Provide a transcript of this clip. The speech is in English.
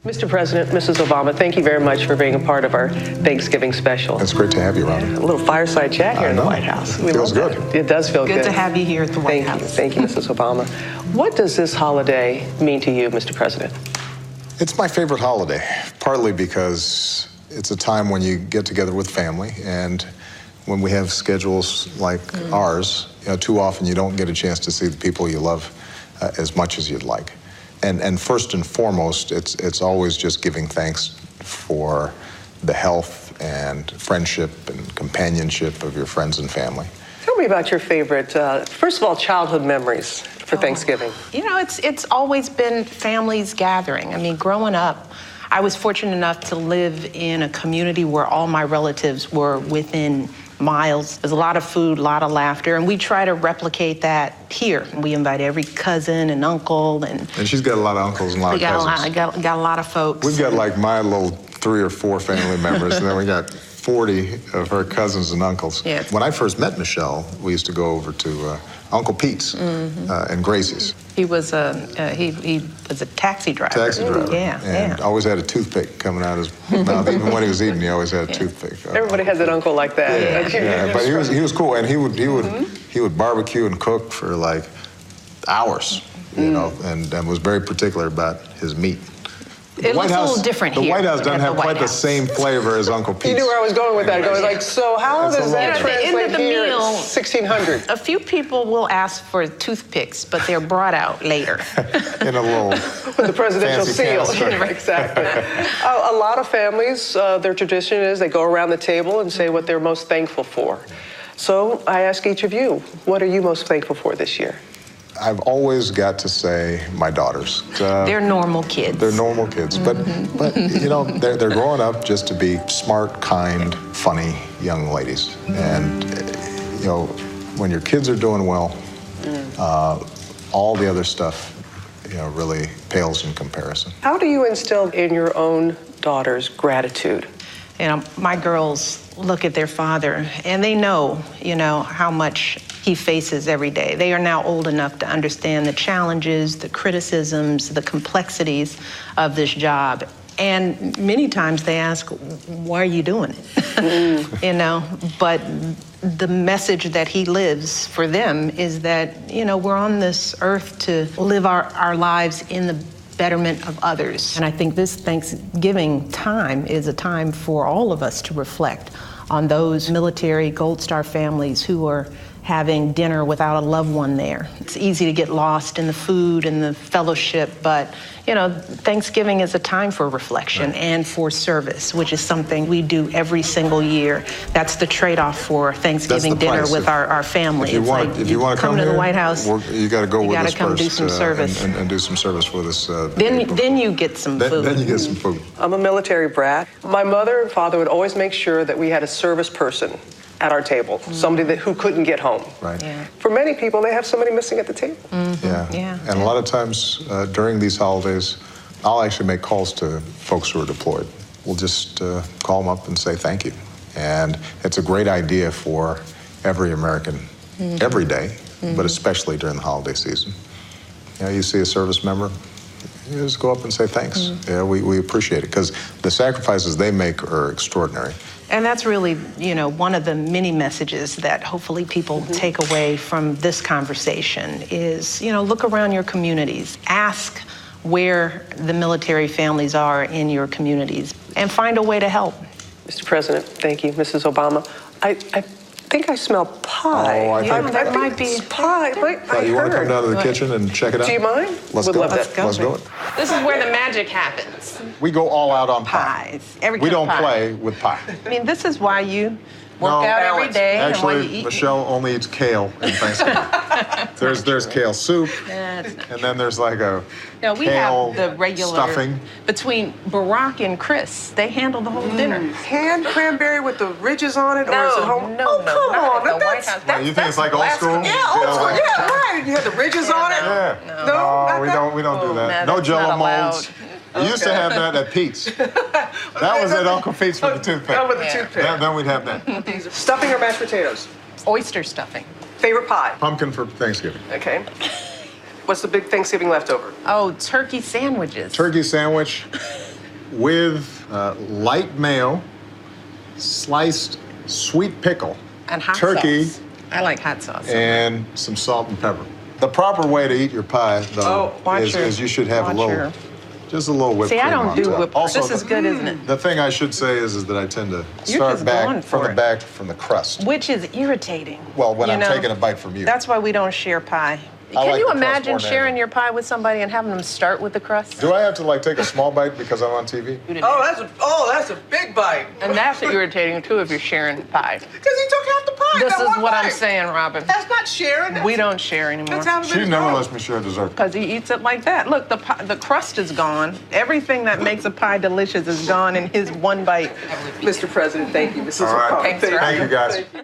Mr. President, Mrs. Obama, thank you very much for being a part of our Thanksgiving special. It's great to have you, Robin. A little fireside chat here in the White House. It feels good. It does feel good. Good to have you here at the White House. Thank you, Mrs. Obama. What does this holiday mean to you, Mr. President? It's my favorite holiday, partly because it's a time when you get together with family, and when we have schedules like ours, too often you don't get a chance to see the people you love as much as you'd like. And first and foremost, it's always just giving thanks for the health and friendship and companionship of your friends and family. Tell me about your favorite, first of all, childhood memories for Thanksgiving. It's always been families gathering. I mean, growing up, I was fortunate enough to live in a community where all my relatives were within miles. There's a lot of food, a lot of laughter, and we try to replicate that here. We invite every cousin and uncle, and she's got a lot of uncles and a lot of cousins. Got a lot of folks. We've got like my little 3 or 4 family members, and then we got 40 of her cousins and uncles. Yes. When I first met Michelle, we used to go over to Uncle Pete's and Gracie's. He was a taxi driver. And always had a toothpick coming out of his mouth. Even when he was eating, he always had a toothpick. Everybody has an uncle like that. Yeah, but he was cool, and he would barbecue and cook for like hours, and was very particular about his meat. It looks a little different here. The White House doesn't have quite the same flavor as Uncle Pete's. You knew where I was going with that. Going like, so how does that translate here in 1600? A few people will ask for toothpicks, but they're brought out later. In a little with the presidential seal. Exactly. A lot of families, their tradition is they go around the table and say what they're most thankful for. So I ask each of you, what are you most thankful for this year? I've always got to say my daughters. They're normal kids. They're normal kids, but they're growing up just to be smart, kind, funny young ladies. And when your kids are doing well, all the other stuff, really pales in comparison. How do you instill in your own daughters gratitude? My girls look at their father, and they know, how much he faces every day. They are now old enough to understand the challenges, the criticisms, the complexities of this job. And many times they ask, why are you doing it? But the message that he lives for them is that, we're on this earth to live our lives in the betterment of others. And I think this Thanksgiving time is a time for all of us to reflect on those military Gold Star families who are having dinner without a loved one there. It's easy to get lost in the food and the fellowship, but Thanksgiving is a time for reflection and for service, which is something we do every single year. That's the trade-off for Thanksgiving dinner with our family. If you want to come to here, the White House, you got to go with us come first do some service. And do some service with us. Then you get some food. Then you get some food. I'm a military brat. My mother and father would always make sure that we had a service person at our table, somebody who couldn't get home. Right. Yeah. For many people, they have somebody missing at the table. Yeah. And a lot of times during these holidays, I'll actually make calls to folks who are deployed. We'll just call them up and say thank you. And it's a great idea for every American, every day, but especially during the holiday season. You see a service member, you just go up and say thanks. We appreciate it, because the sacrifices they make are extraordinary. And that's really, one of the many messages that hopefully people take away from this conversation is, look around your communities. Ask where the military families are in your communities and find a way to help. Mr. President, thank you. Mrs. Obama, I think I smell pie. Oh, that might be pie. You want to come down to the kitchen and check it out? Do you mind? Let's go. Let's do it. This is where the magic happens. We go all out on pie. Pies. We don't play with pie. I mean, this is why you work out every day. Actually, and why you eat. Michelle only eats kale in Thanksgiving. there's kale soup, and then there's like a we kale have the regular stuffing. Between Barack and Chris, they handle the whole dinner. Canned cranberry with the ridges on it, or is it home? No, come on. The White House. You think it's like old school? Yeah, old school. Yeah, right. You have the ridges on it. Yeah. No, we don't do that. No Jello molds. We used to have that at Pete's. That was at Uncle Pete's with the toothpick. That with the toothpick. Then we'd have that. Stuffing or mashed potatoes? Oyster stuffing. Favorite pie? Pumpkin for Thanksgiving. Okay. What's the big Thanksgiving leftover? Oh, turkey sandwiches. Turkey sandwich. with light mayo, sliced sweet pickle, And hot turkey, sauce. I like hot sauce. and some salt and pepper. The proper way to eat your pie, though, is you should have just a little whipped See, cream I don't on do top. whipped. Also, This is good, isn't it? The thing I should say is that I tend to You're start just going back from for the it. back from the crust. Which is irritating. Well, when you I'm know? taking a bite from you. That's why we don't share pie. I Can like you the crust imagine more than sharing anything. your pie with somebody and having them start with the crust? Do I have to like take a small bite because I'm on TV? That's a big bite. And that's irritating too if you're sharing pie. Because he took half the pie. This got is one what I'm bite. saying, Robin. That's not sharing. We don't share anymore. That's how it She is. never lets me share dessert. Because he eats it like that. Look, the crust is gone. Everything that makes a pie delicious is gone in his one bite. Mr. President, thank you. This is All right. Thanks, Robin. Thank you, guys. Thank you.